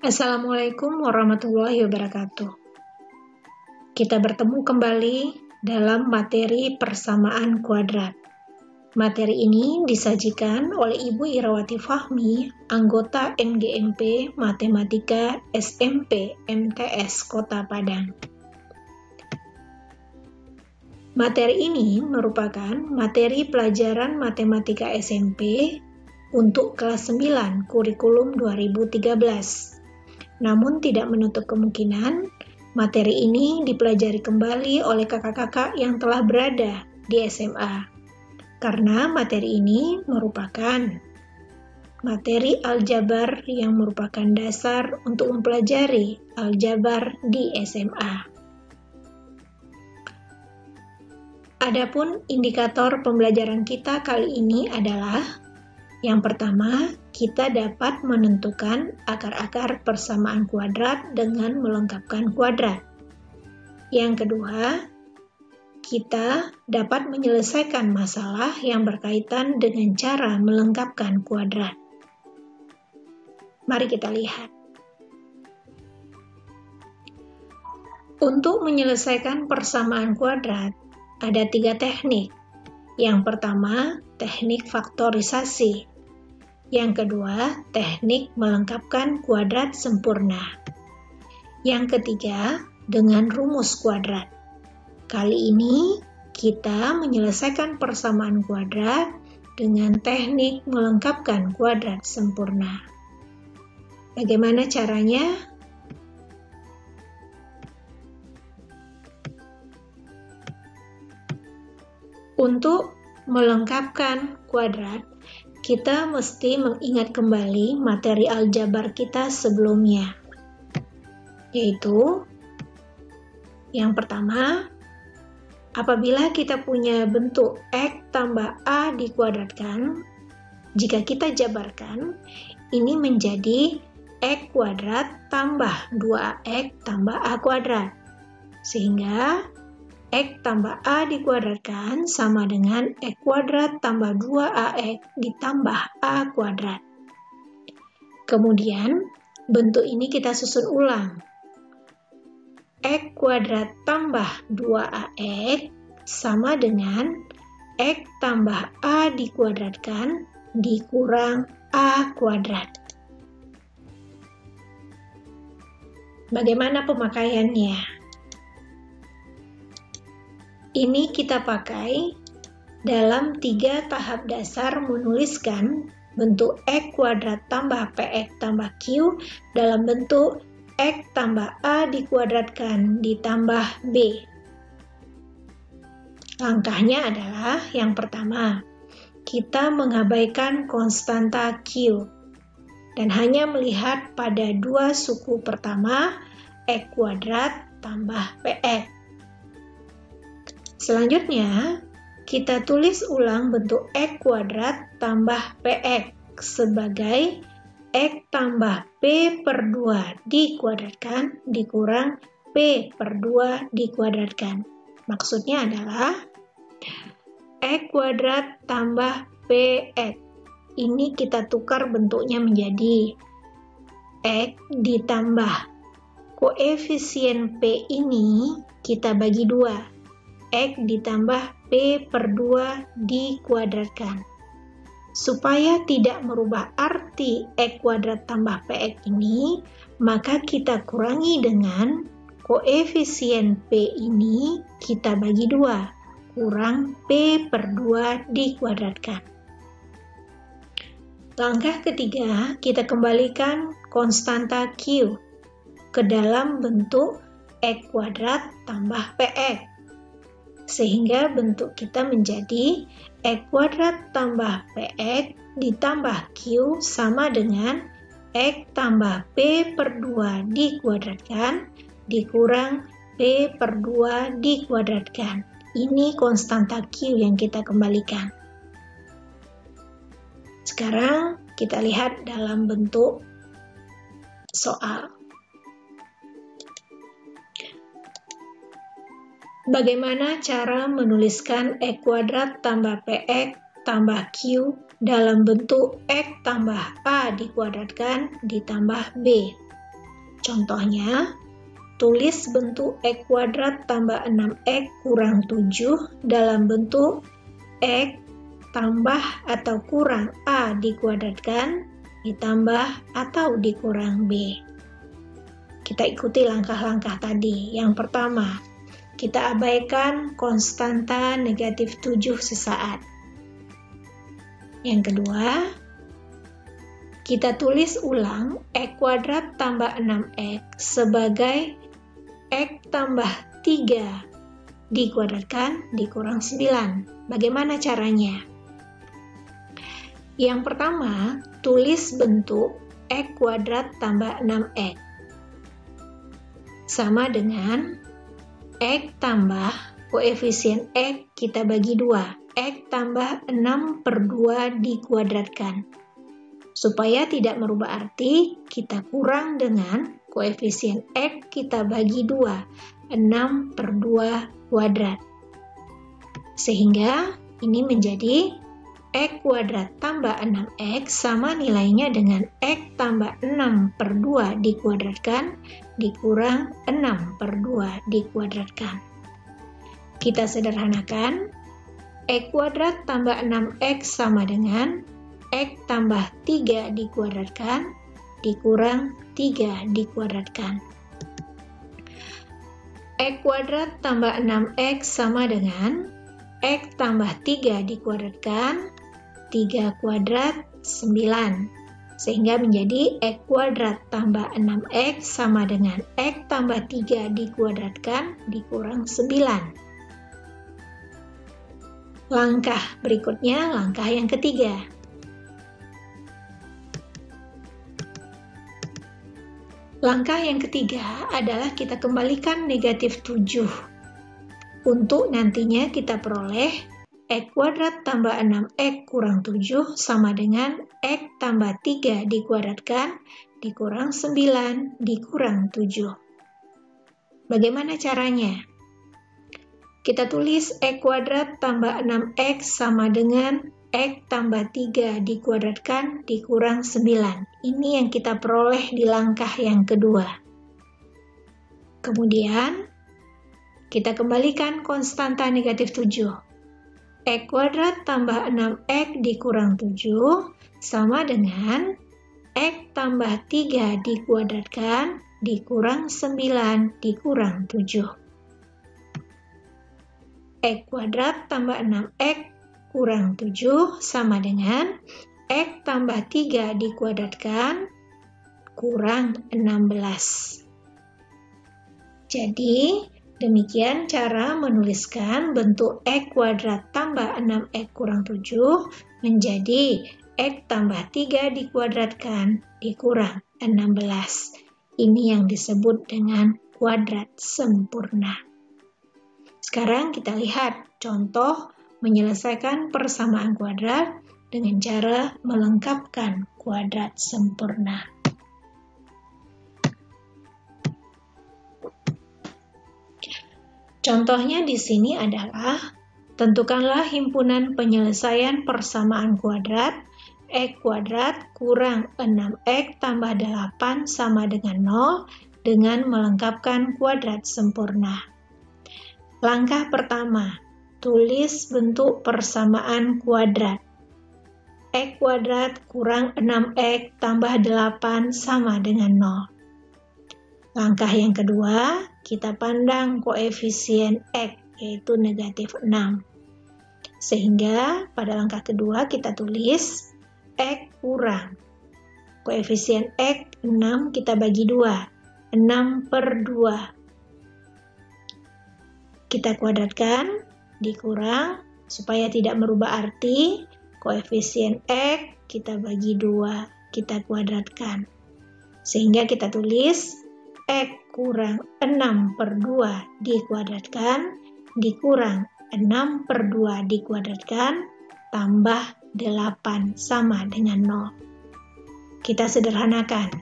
Assalamualaikum warahmatullahi wabarakatuh. Kita bertemu kembali dalam materi persamaan kuadrat. Materi ini disajikan oleh Ibu Irawati Fahmi, anggota NGMP Matematika SMP MTS Kota Padang. Materi ini merupakan materi pelajaran matematika SMP untuk kelas 9 kurikulum 2013. Namun tidak menutup kemungkinan materi ini dipelajari kembali oleh kakak-kakak yang telah berada di SMA. Karena materi ini merupakan materi aljabar yang merupakan dasar untuk mempelajari aljabar di SMA. Adapun indikator pembelajaran kita kali ini adalah yang pertama, kita dapat menentukan akar-akar persamaan kuadrat dengan melengkapkan kuadrat. Yang kedua, kita dapat menyelesaikan masalah yang berkaitan dengan cara melengkapkan kuadrat. Mari kita lihat. Untuk menyelesaikan persamaan kuadrat, ada 3 teknik. Yang pertama, teknik faktorisasi. Yang kedua, teknik melengkapkan kuadrat sempurna. Yang ketiga, dengan rumus kuadrat. Kali ini, kita menyelesaikan persamaan kuadrat dengan teknik melengkapkan kuadrat sempurna. Bagaimana caranya? Untuk melengkapkan kuadrat, kita mesti mengingat kembali materi aljabar kita sebelumnya. Yaitu, yang pertama, apabila kita punya bentuk X tambah A dikuadratkan, jika kita jabarkan, ini menjadi X kuadrat tambah 2X tambah A kuadrat. Sehingga X tambah A dikuadratkan sama dengan X kuadrat tambah 2AX ditambah A kuadrat. Kemudian, bentuk ini kita susun ulang. X kuadrat tambah 2AX sama dengan X tambah A dikuadratkan dikurang A kuadrat. Bagaimana pemakaiannya? Ini kita pakai dalam 3 tahap dasar menuliskan bentuk X kuadrat tambah PX tambah Q dalam bentuk X tambah A dikuadratkan ditambah B. Langkahnya adalah yang pertama, kita mengabaikan konstanta Q dan hanya melihat pada 2 suku pertama X kuadrat tambah PX. Selanjutnya, kita tulis ulang bentuk X kuadrat tambah PX sebagai X tambah P per 2 dikuadratkan dikurang P per 2 dikuadratkan. Maksudnya adalah X kuadrat tambah PX. Ini kita tukar bentuknya menjadi X ditambah koefisien P ini kita bagi 2. X ditambah P per 2 dikuadratkan. Supaya tidak merubah arti X kuadrat tambah PX ini, maka kita kurangi dengan koefisien P ini kita bagi 2, kurang P per 2 dikuadratkan. Langkah ketiga, kita kembalikan konstanta Q ke dalam bentuk X kuadrat tambah PX. Sehingga bentuk kita menjadi X kuadrat tambah PX ditambah Q sama dengan X tambah P per 2 dikuadratkan dikurang P per 2 dikuadratkan. Ini konstanta Q yang kita kembalikan. Sekarang kita lihat dalam bentuk soal. Bagaimana cara menuliskan X kuadrat tambah PX tambah Q dalam bentuk X tambah A dikuadratkan ditambah B? Contohnya, tulis bentuk X kuadrat tambah 6X kurang 7 dalam bentuk X tambah atau kurang A dikuadratkan ditambah atau dikurang B. Kita ikuti langkah-langkah tadi. Yang pertama, kita abaikan konstanta negatif 7 sesaat. Yang kedua, kita tulis ulang X kuadrat tambah 6X sebagai X tambah 3 dikuadratkan dikurang 9. Bagaimana caranya? Yang pertama, tulis bentuk X kuadrat tambah 6X sama dengan X tambah koefisien X kita bagi 2. X tambah 6/2 dikuadratkan. Supaya tidak merubah arti, kita kurang dengan koefisien X kita bagi 2. 6/2 kuadrat. Sehingga ini menjadi X kuadrat tambah 6X sama nilainya dengan X tambah 6/2 dikuadratkan dikurang 6/2 dikuadratkan. Kita sederhanakan, X kuadrat tambah 6X sama dengan X tambah 3 dikuadratkan dikurang 3 dikuadratkan. X kuadrat tambah 6X sama dengan X tambah 3 dikuadratkan 3 kuadrat 9. Sehingga menjadi X kuadrat tambah 6X sama dengan X tambah 3 dikuadratkan dikurang 9. Langkah berikutnya, langkah yang ketiga. Langkah yang ketiga adalah kita kembalikan negatif 7. Untuk nantinya kita peroleh X kuadrat tambah 6X kurang 7 sama dengan X tambah 3 dikuadratkan dikurang 9 dikurang 7. Bagaimana caranya? Kita tulis X kuadrat tambah 6X sama dengan X tambah 3 dikuadratkan dikurang 9. Ini yang kita peroleh di langkah yang kedua. Kemudian, kita kembalikan konstanta negatif 7. X kuadrat tambah 6X dikurang 7 sama dengan X tambah 3 dikuadratkan dikurang 9 dikurang 7. X kuadrat tambah 6X kurang 7 sama dengan X tambah 3 dikuadratkan kurang 16. Jadi, demikian cara menuliskan bentuk X kuadrat tambah 6X kurang 7 menjadi X tambah 3 dikuadratkan dikurang 16. Ini yang disebut dengan kuadrat sempurna. Sekarang kita lihat contoh menyelesaikan persamaan kuadrat dengan cara melengkapkan kuadrat sempurna. Contohnya di sini adalah tentukanlah himpunan penyelesaian persamaan kuadrat X kuadrat kurang 6X tambah 8 sama dengan 0 dengan melengkapkan kuadrat sempurna. Langkah pertama, tulis bentuk persamaan kuadrat. X kuadrat kurang 6X tambah 8 sama dengan 0. Langkah yang kedua, kita pandang koefisien X, yaitu negatif 6. Sehingga pada langkah kedua kita tulis X kurang. Koefisien X 6 kita bagi 2. 6/2. Kita kuadratkan, dikurang, supaya tidak merubah arti, koefisien X kita bagi 2, kita kuadratkan. Sehingga kita tulis X kurang 6/2 dikuadratkan, dikurang 6/2 dikuadratkan, tambah 8 sama dengan 0. Kita sederhanakan.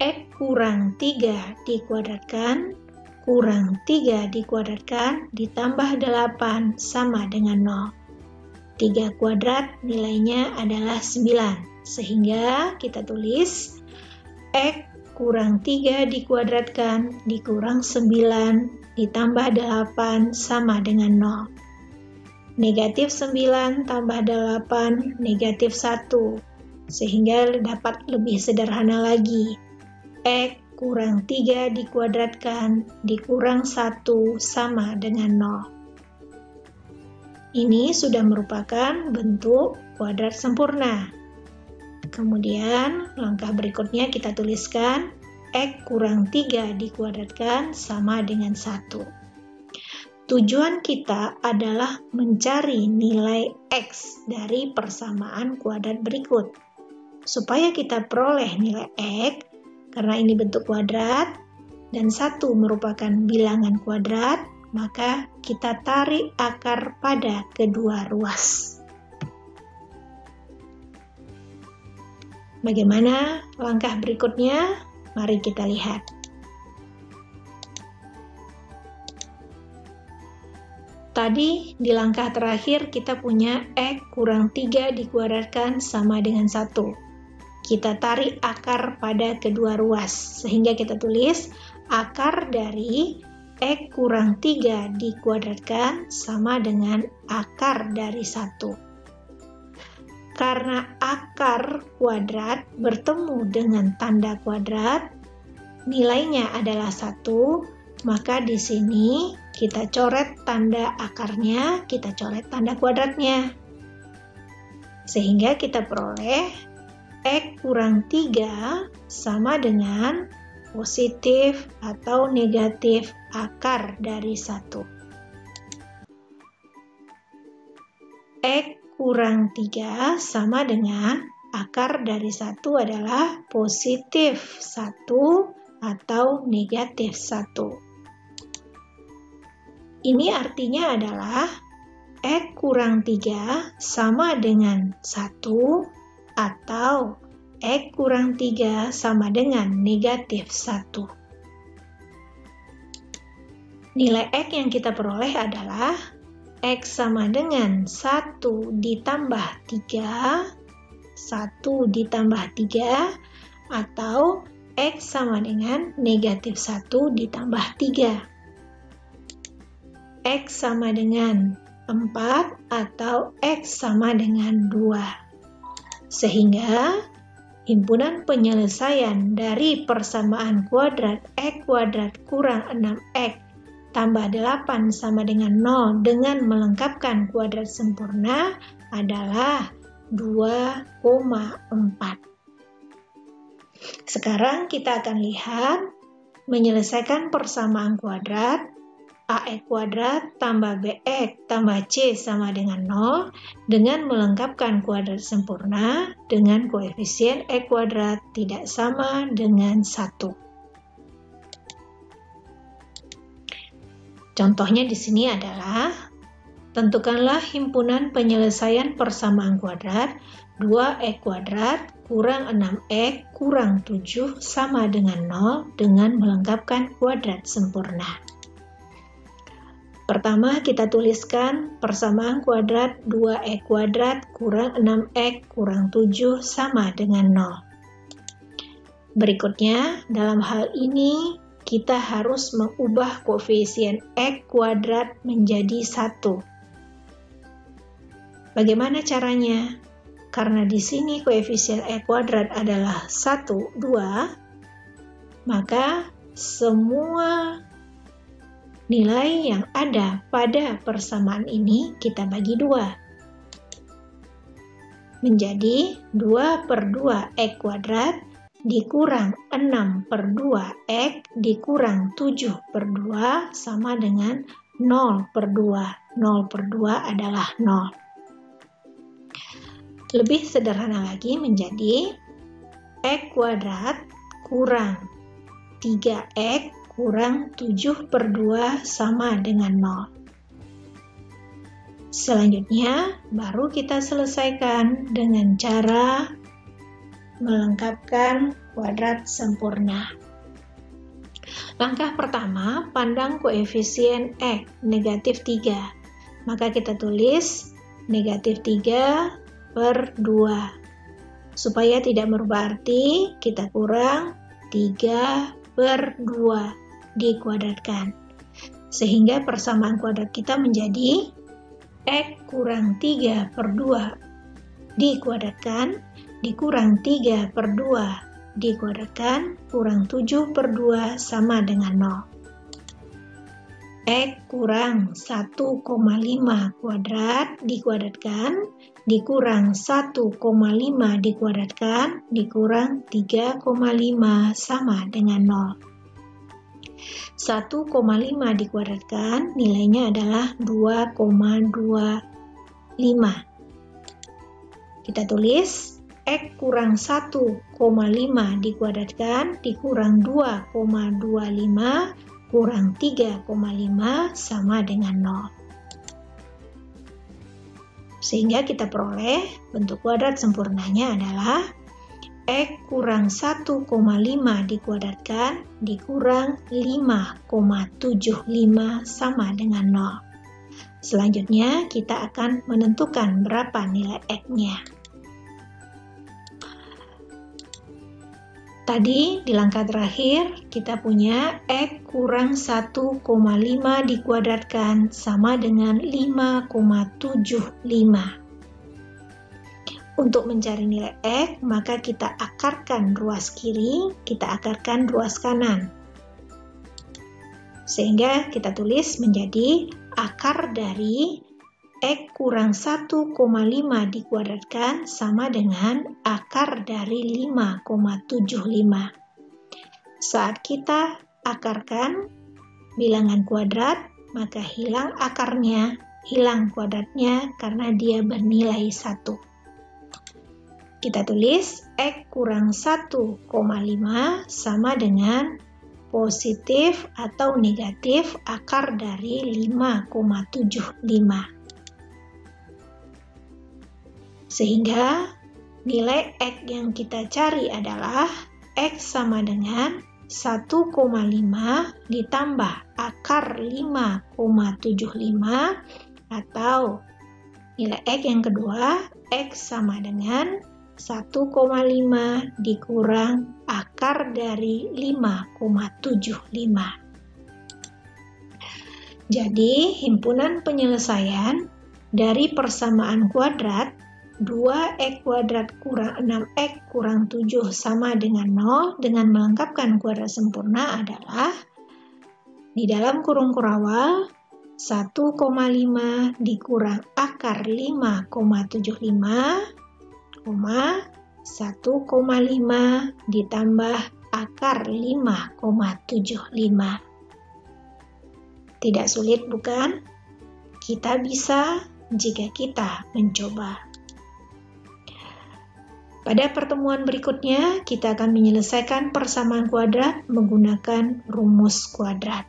X kurang 3 dikuadratkan, kurang 3 dikuadratkan, ditambah 8 sama dengan 0. 3 kuadrat nilainya adalah 9. Sehingga kita tulis X kurang 3 dikuadratkan dikurang 9 ditambah 8 sama dengan 0. Negatif 9 tambah 8 negatif 1, sehingga dapat lebih sederhana lagi. X kurang 3 dikuadratkan dikurang 1 sama dengan 0. Ini sudah merupakan bentuk kuadrat sempurna. Kemudian langkah berikutnya kita tuliskan X kurang 3 dikuadratkan sama dengan 1. Tujuan kita adalah mencari nilai X dari persamaan kuadrat berikut. Supaya kita peroleh nilai X, karena ini bentuk kuadrat dan 1 merupakan bilangan kuadrat, maka kita tarik akar pada kedua ruas. Bagaimana langkah berikutnya? Mari kita lihat. Tadi di langkah terakhir kita punya X kurang 3 dikuadratkan sama dengan 1. Kita tarik akar pada kedua ruas, sehingga kita tulis akar dari X kurang 3 dikuadratkan sama dengan akar dari 1. Karena akar kuadrat bertemu dengan tanda kuadrat, nilainya adalah 1, maka di sini kita coret tanda akarnya, kita coret tanda kuadratnya. Sehingga kita peroleh X kurang 3 sama dengan positif atau negatif akar dari 1. X kurang 3 sama dengan akar dari 1 adalah positif 1 atau negatif 1. Ini artinya adalah X kurang 3 sama dengan 1 atau X kurang 3 sama dengan negatif 1. Nilai X yang kita peroleh adalah X sama dengan 1 ditambah 3, 1 ditambah 3, atau X sama dengan negatif 1 ditambah 3. X sama dengan 4 atau X sama dengan 2. Sehingga himpunan penyelesaian dari persamaan kuadrat X kuadrat kurang 6X tambah 8 sama dengan 0 dengan melengkapkan kuadrat sempurna adalah 2,4. Sekarang kita akan lihat menyelesaikan persamaan kuadrat AX kuadrat tambah BX tambah C sama dengan 0 dengan melengkapkan kuadrat sempurna dengan koefisien X kuadrat tidak sama dengan 1. Contohnya di sini adalah tentukanlah himpunan penyelesaian persamaan kuadrat 2X kuadrat kurang 6X kurang 7 sama dengan 0 dengan melengkapkan kuadrat sempurna. Pertama kita tuliskan persamaan kuadrat 2X kuadrat kurang 6X kurang 7 sama dengan 0. Berikutnya, dalam hal ini kita harus mengubah koefisien X kuadrat menjadi 1. Bagaimana caranya? Karena di sini koefisien X kuadrat adalah 1, 2, maka semua nilai yang ada pada persamaan ini kita bagi 2. Menjadi 2/2 X kuadrat dikurang 6/2 X dikurang 7/2 sama dengan 0/2. 0/2 adalah 0. Lebih sederhana lagi menjadi X kuadrat kurang 3X kurang 7/2 sama dengan 0. Selanjutnya, baru kita selesaikan dengan cara melengkapkan kuadrat sempurna. Langkah pertama, pandang koefisien X, negatif 3. Maka kita tulis negatif 3/2. Supaya tidak merubah arti, kita kurang 3/2 dikuadratkan. Sehingga persamaan kuadrat kita menjadi X kurang 3/2 dikuadratkan dikurang 3/2 dikuadratkan kurang 7/2 sama dengan 0. X kurang 1,5 kuadrat dikuadratkan dikurang 1,5 dikuadratkan dikurang 3,5 sama dengan 0. 1,5 dikuadratkan nilainya adalah 2,25. Kita tulis X kurang 1,5 dikuadratkan dikurang 2,25 kurang 3,5 sama dengan 0. Sehingga kita peroleh bentuk kuadrat sempurnanya adalah X kurang 1,5 dikuadratkan dikurang 5,75 sama dengan 0. Selanjutnya kita akan menentukan berapa nilai X-nya. Tadi di langkah terakhir kita punya X kurang 1,5 dikuadratkan sama dengan 5,75. Untuk mencari nilai X, maka kita akarkan ruas kiri, kita akarkan ruas kanan. Sehingga kita tulis menjadi akar dari X kurang 1,5 dikuadratkan sama dengan akar dari 5,75. Saat kita akarkan bilangan kuadrat, maka hilang akarnya, hilang kuadratnya karena dia bernilai 1. Kita tulis X kurang 1,5 sama dengan positif atau negatif akar dari 5,75. Sehingga nilai X yang kita cari adalah X sama dengan 1,5 ditambah akar 5,75 atau nilai X yang kedua X sama dengan 1,5 dikurang akar dari 5,75. Jadi himpunan penyelesaian dari persamaan kuadrat 2x kuadrat kurang 6x kurang 7 sama dengan 0 dengan melengkapkan kuadrat sempurna adalah di dalam kurung kurawal 1,5 dikurang akar 5,75, 1,5 ditambah akar 5,75. Tidak sulit bukan? Kita bisa jika kita mencoba. Pada pertemuan berikutnya, kita akan menyelesaikan persamaan kuadrat menggunakan rumus kuadrat.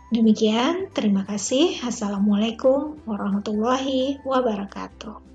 Demikian, terima kasih. Assalamualaikum warahmatullahi wabarakatuh.